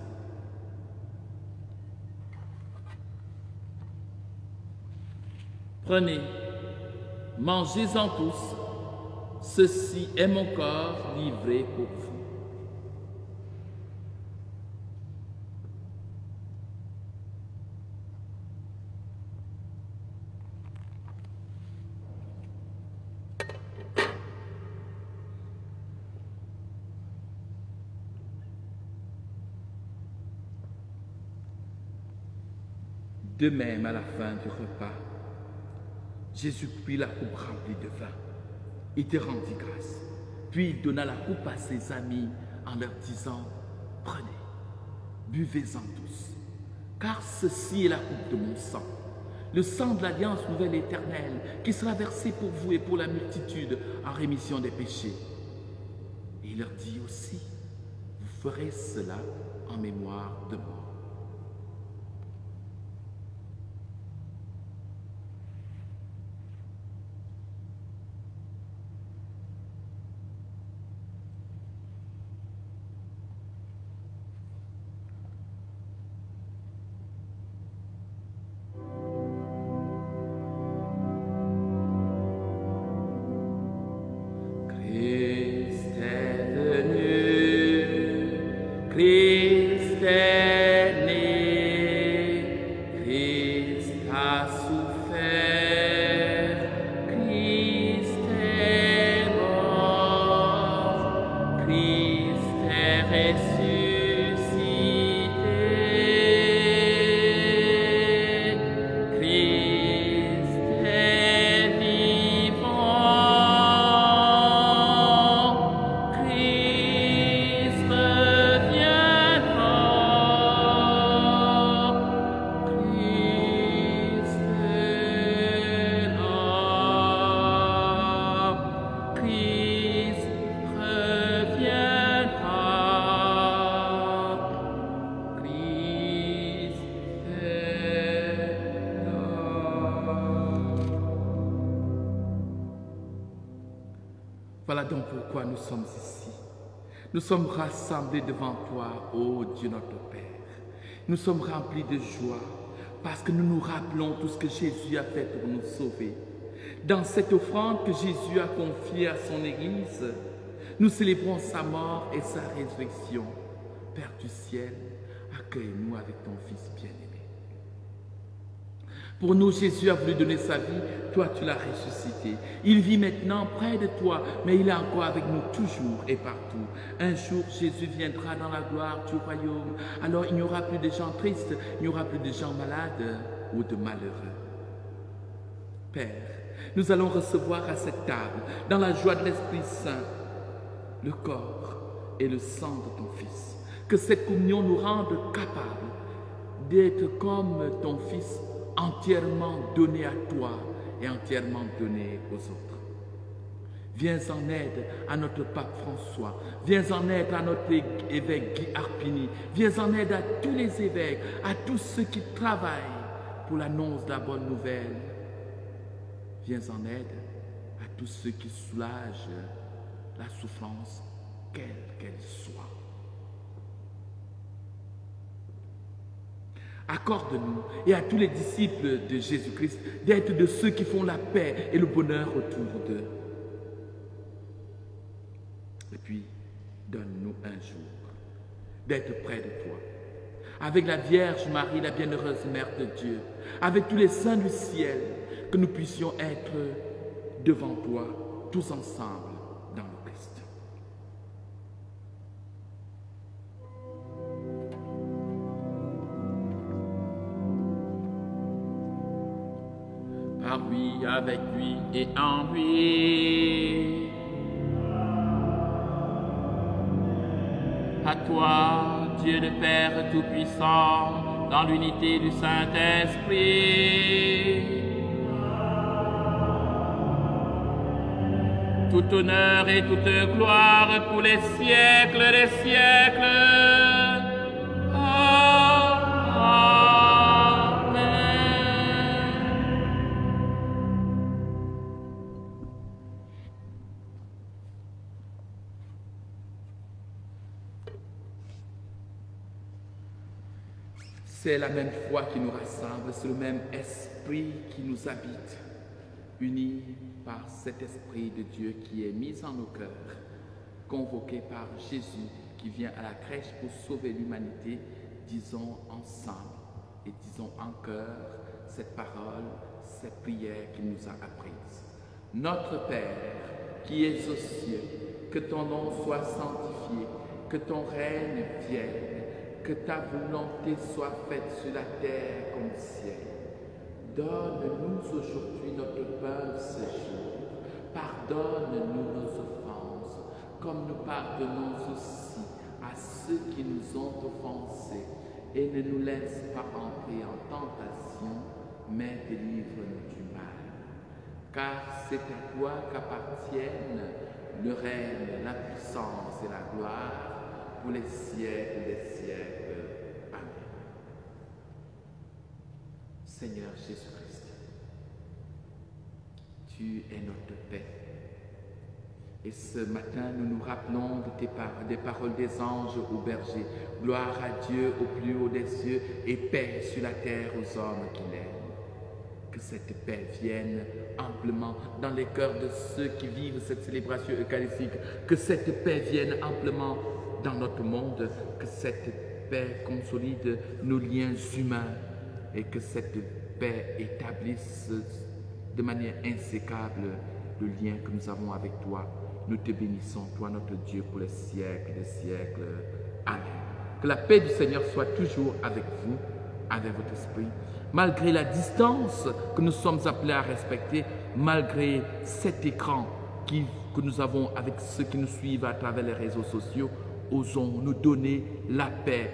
Prenez, mangez-en tous, ceci est mon corps livré pour vous. De même, à la fin du repas, Jésus prit la coupe remplie de vin. Il te rendit grâce. Puis il donna la coupe à ses amis en leur disant: Prenez, buvez-en tous, car ceci est la coupe de mon sang, le sang de l'alliance nouvelle et éternelle, qui sera versé pour vous et pour la multitude en rémission des péchés. Et il leur dit aussi: Vous ferez cela en mémoire de moi. Christ est né, Christ a souffert, Christ est mort, Christ est ressuscité, Christ est vivant, Christ reviendra, Christ est là, Christ reviendra, Christ est là. Voilà donc pourquoi nous sommes ici. Nous sommes rassemblés devant toi, ô Dieu notre Père. Nous sommes remplis de joie parce que nous nous rappelons tout ce que Jésus a fait pour nous sauver. Dans cette offrande que Jésus a confiée à son Église, nous célébrons sa mort et sa résurrection. Père du ciel, accueille-nous avec ton Fils bien-aimé. Pour nous, Jésus a voulu donner sa vie, toi tu l'as ressuscité. Il vit maintenant près de toi, mais il est encore avec nous toujours et partout. Un jour, Jésus viendra dans la gloire du royaume. Alors il n'y aura plus de gens tristes, il n'y aura plus de gens malades ou de malheureux. Père, nous allons recevoir à cette table, dans la joie de l'Esprit Saint, le corps et le sang de ton Fils. Que cette communion nous rende capables d'être comme ton Fils, entièrement donné à toi et entièrement donné aux autres. Viens en aide à notre pape François, viens en aide à notre évêque Guy Arpini, viens en aide à tous les évêques, à tous ceux qui travaillent pour l'annonce de la bonne nouvelle. Viens en aide à tous ceux qui soulagent la souffrance, quelle qu'elle soit. Accorde-nous et à tous les disciples de Jésus-Christ d'être de ceux qui font la paix et le bonheur autour d'eux. Et puis, donne-nous un jour d'être près de toi, avec la Vierge Marie, la bienheureuse Mère de Dieu, avec tous les saints du ciel, que nous puissions être devant toi, tous ensemble, dans le Christ. Par lui, avec lui et en lui. À toi, Dieu le Père Tout-Puissant, dans l'unité du Saint-Esprit. Tout honneur et toute gloire pour les siècles des siècles. C'est la même foi qui nous rassemble, c'est le même esprit qui nous habite, unis par cet esprit de Dieu qui est mis en nos cœurs, convoqué par Jésus qui vient à la crèche pour sauver l'humanité. Disons ensemble et disons en cœur cette parole, cette prière qu'il nous a apprise. Notre Père qui es aux cieux, que ton nom soit sanctifié, que ton règne vienne. Que ta volonté soit faite sur la terre comme au ciel. Donne-nous aujourd'hui notre pain de ce jour. Pardonne-nous nos offenses, comme nous pardonnons aussi à ceux qui nous ont offensés. Et ne nous laisse pas entrer en tentation, mais délivre-nous du mal. Car c'est à toi qu'appartiennent le règne, la puissance et la gloire, pour les siècles des siècles. Amen. Seigneur Jésus-Christ, tu es notre paix. Et ce matin, nous nous rappelons de des paroles des anges au berger. Gloire à Dieu au plus haut des cieux et paix sur la terre aux hommes qui l'aiment. Que cette paix vienne amplement dans les cœurs de ceux qui vivent cette célébration eucharistique. Que cette paix vienne amplement dans notre monde, que cette paix consolide nos liens humains et que cette paix établisse de manière insécable le lien que nous avons avec toi. Nous te bénissons, toi notre Dieu, pour les siècles des siècles. Amen. Que la paix du Seigneur soit toujours avec vous, avec votre esprit, malgré la distance que nous sommes appelés à respecter, malgré cet écran que nous avons avec ceux qui nous suivent à travers les réseaux sociaux. Osons nous donner la paix,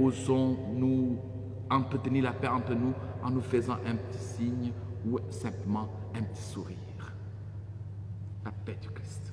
osons nous entretenir la paix entre nous en nous faisant un petit signe ou simplement un petit sourire. La paix du Christ.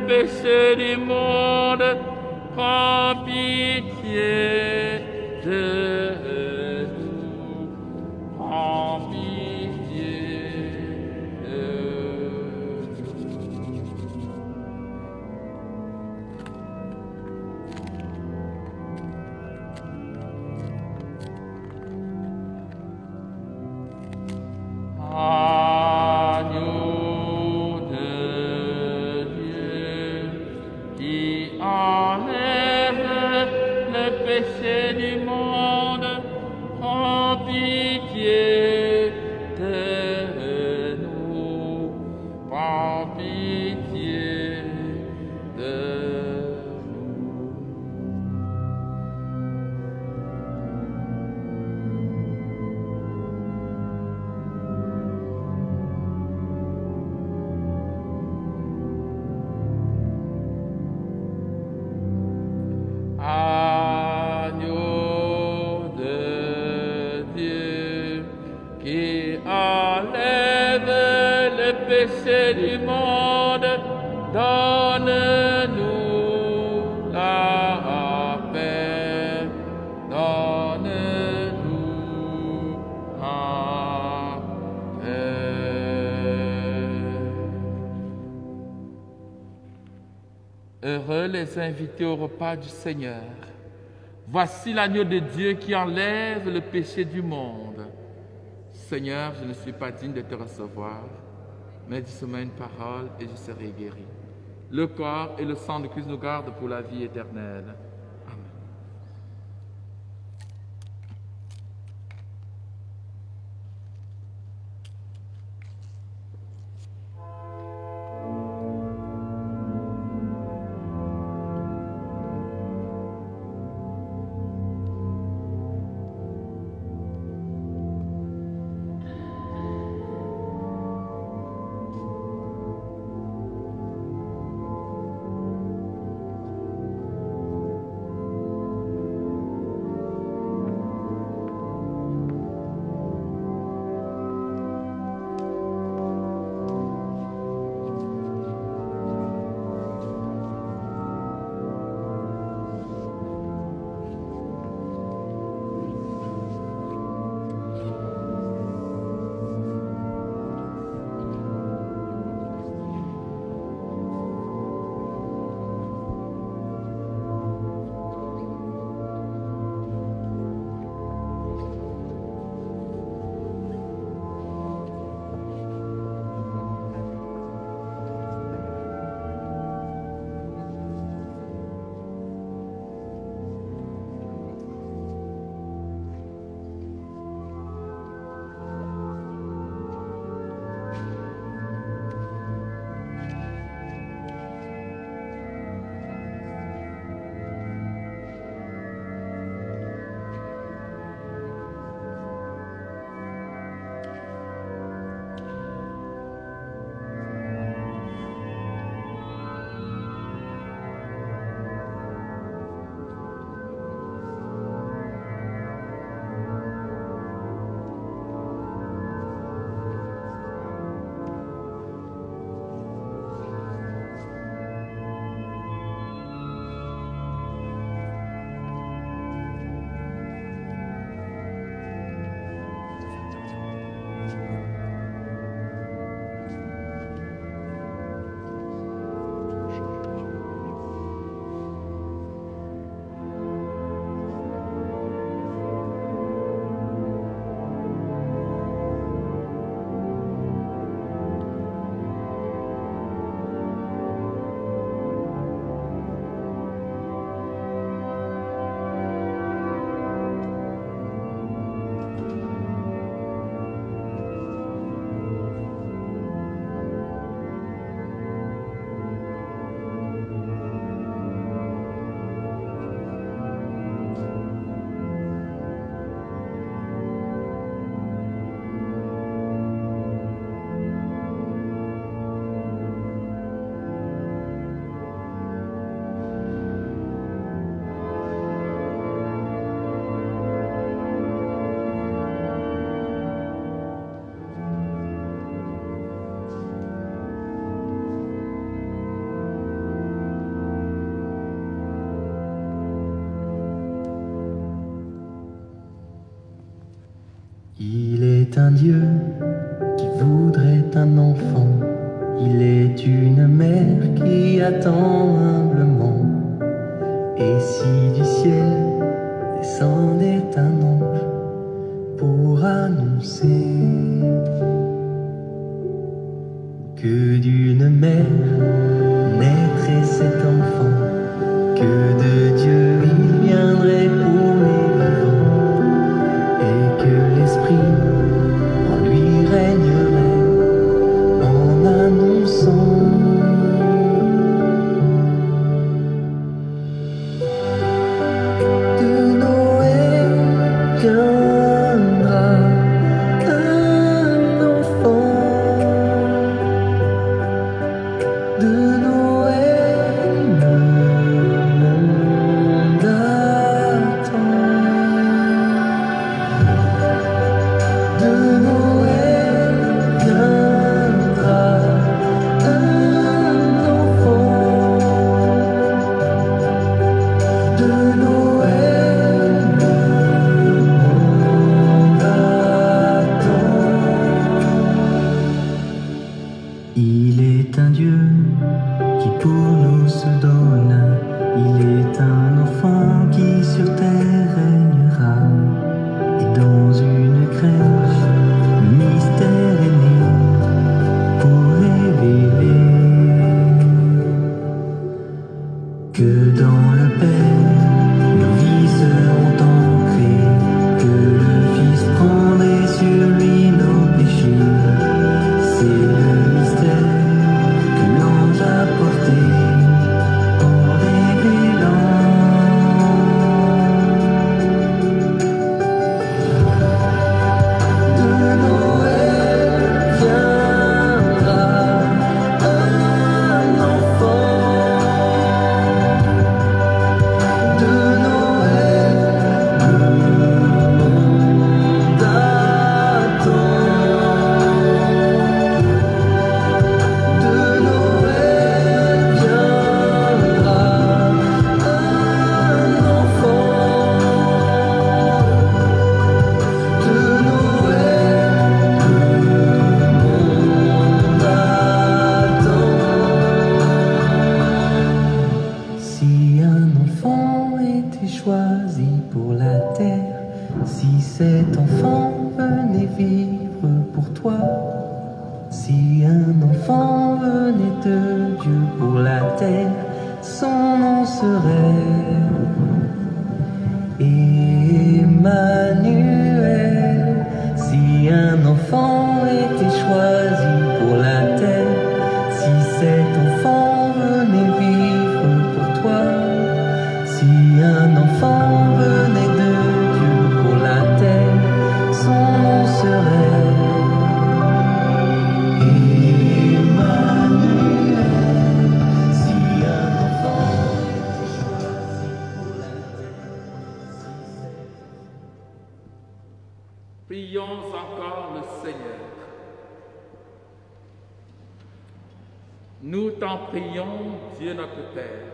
Péché du monde, prends pitié de nous, prends pitié de nous. Agneau de Dieu, qui enlève le péché du monde, prends pitié de nous, prends pitié de nous. péchés du monde, donne-nous la paix, donne-nous la paix. Heureux les invités au repas du Seigneur. Voici l'agneau de Dieu qui enlève le péché du monde. Seigneur, je ne suis pas digne de te recevoir, mais dis-moi une parole et je serai guéri. Le corps et le sang de Christ nous gardent pour la vie éternelle. Amen. Il est un Dieu qui voudrait un enfant. Il est une mère qui attend humblement. Et si du ciel descendait un ange pour annoncer que d'une mère naîtrait cet enfant, que de Dieu il viendrait pour les vivants, et que l'Esprit en lui régnerait en annonçant de Noël viendra un enfant, de Noël le monde. Quand le Père, nos vies seront ancrées, que le Fils prendrait sur lui nos péchés. C'est le mystère que l'ange a porté en révélant. De Noël viendra un enfant. De Noël, le monde attend. De Noël viendra un enfant. De Noël, le monde attend. Si un enfant était choisi pour la terre, si cet enfant venait vivre pour toi, si un enfant venait de Dieu pour la terre, son nom serait Emmanuel. Si un enfant était choisi pour la terre, si cet enfant venait vivre pour toi, si un enfant venait de Dieu pour la terre, son nom serait Emmanuel. Si un enfant était choisi pour la terre, Prions encore le Seigneur. Nous t'en prions, Dieu notre Père,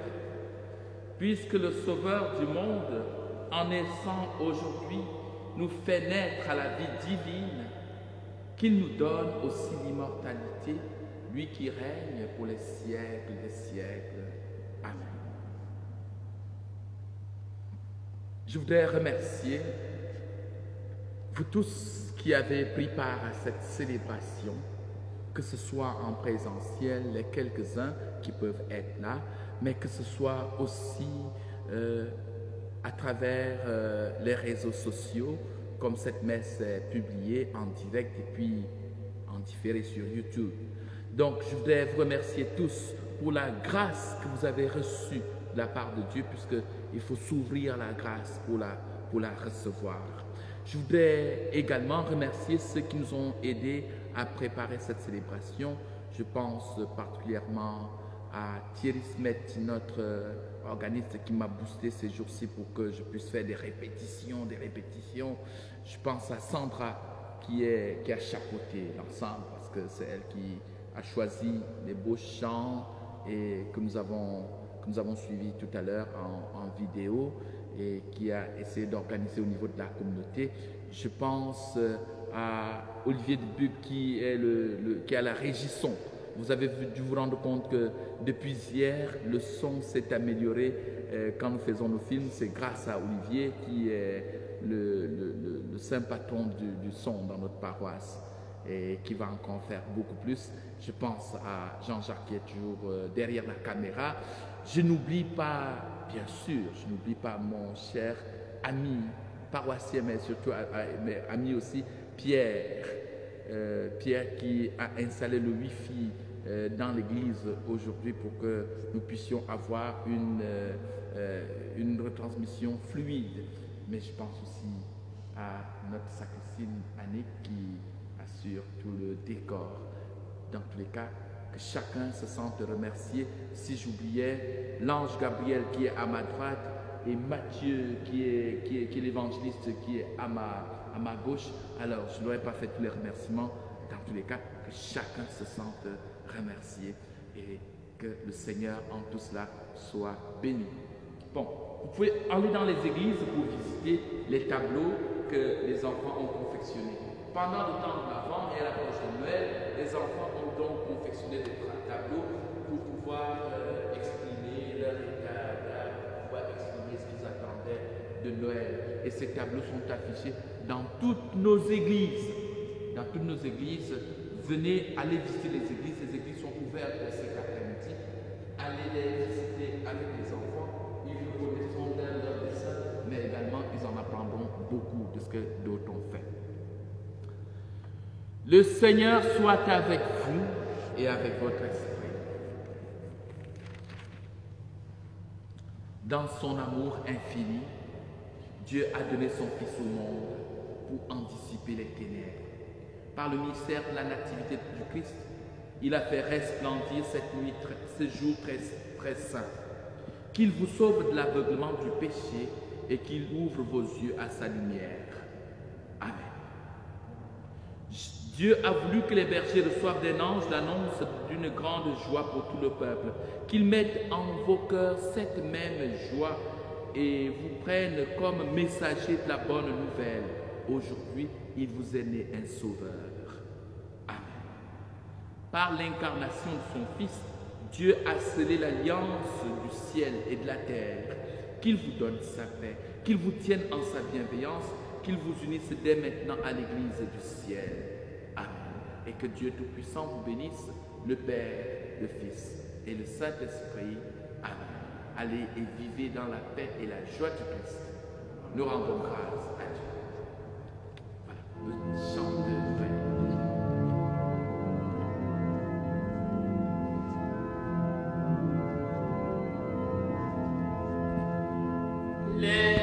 puisque le Sauveur du monde, en naissant aujourd'hui, nous fait naître à la vie divine, qu'il nous donne aussi l'immortalité, lui qui règne pour les siècles des siècles. Amen. Je voudrais remercier vous tous qui avez pris part à cette célébration, que ce soit en présentiel, les quelques-uns qui peuvent être là, mais que ce soit aussi à travers les réseaux sociaux, comme cette messe est publiée en direct et puis en différé sur YouTube. Donc, je voudrais vous remercier tous pour la grâce que vous avez reçue de la part de Dieu, puisqu'il faut s'ouvrir à la grâce pour la recevoir. Je voudrais également remercier ceux qui nous ont aidés à préparer cette célébration. Je pense particulièrement à Thierry Smet, notre organiste qui m'a boosté ces jours-ci pour que je puisse faire des répétitions. Je pense à Sandra qui a chapeauté l'ensemble parce que c'est elle qui a choisi les beaux chants et que nous avons suivis tout à l'heure en vidéo et qui a essayé d'organiser au niveau de la communauté. Je pense à Olivier Dubuc qui est à la régie son. Vous avez dû vous rendre compte que depuis hier, le son s'est amélioré quand nous faisons nos films. C'est grâce à Olivier qui est le saint patron du son dans notre paroisse et qui va encore faire beaucoup plus. Je pense à Jean-Jacques qui est toujours derrière la caméra. Je n'oublie pas, bien sûr, je n'oublie pas mon cher ami paroissien, mais surtout ami aussi, Pierre. Pierre qui a installé le Wi-Fi dans l'église aujourd'hui pour que nous puissions avoir une retransmission fluide. Mais je pense aussi à notre sacristine Annick qui assure tout le décor. Dans tous les cas, que chacun se sente remercié. Si j'oubliais l'ange Gabriel qui est à ma droite et Matthieu qui est l'évangéliste qui est à ma gauche, alors je n'aurais pas fait tous les remerciements. Dans tous les cas, que chacun se sente remercié et que le Seigneur en tout cela soit béni. Bon, vous pouvez aller dans les églises pour visiter les tableaux que les enfants ont confectionnés. Pendant le temps de l'Avent et à l'approche de Noël, les enfants ont donc confectionné des tableaux pour pouvoir exprimer leur état d'âme, pour pouvoir exprimer ce qu'ils attendaient de Noël. Et ces tableaux sont affichés dans toutes nos églises. Dans toutes nos églises, venez aller visiter les églises. Les églises sont ouvertes cet après-midi. Allez les visiter avec les enfants. Ils que ce que d'autres ont fait. Le Seigneur soit avec vous et avec votre esprit. Dans son amour infini, Dieu a donné son Fils au monde pour en dissiper les ténèbres. Par le mystère de la nativité du Christ, il a fait resplendir cette nuit, ce jour très saint. Qu'il vous sauve de l'aveuglement du péché et qu'il ouvre vos yeux à sa lumière. Amen. Dieu a voulu que les bergers reçoivent d'un ange l'annonce d'une grande joie pour tout le peuple. Qu'il mette en vos cœurs cette même joie et vous prenne comme messager de la bonne nouvelle. Aujourd'hui, il vous est né un sauveur. Amen. Par l'incarnation de son Fils, Dieu a scellé l'alliance du ciel et de la terre. Qu'il vous donne sa paix, qu'il vous tienne en sa bienveillance, qu'il vous unisse dès maintenant à l'Église du ciel. Amen. Et que Dieu Tout-Puissant vous bénisse, le Père, le Fils et le Saint-Esprit. Amen. Allez et vivez dans la paix et la joie du Christ. Nous rendons grâce à Dieu. Voilà, petit chant de Let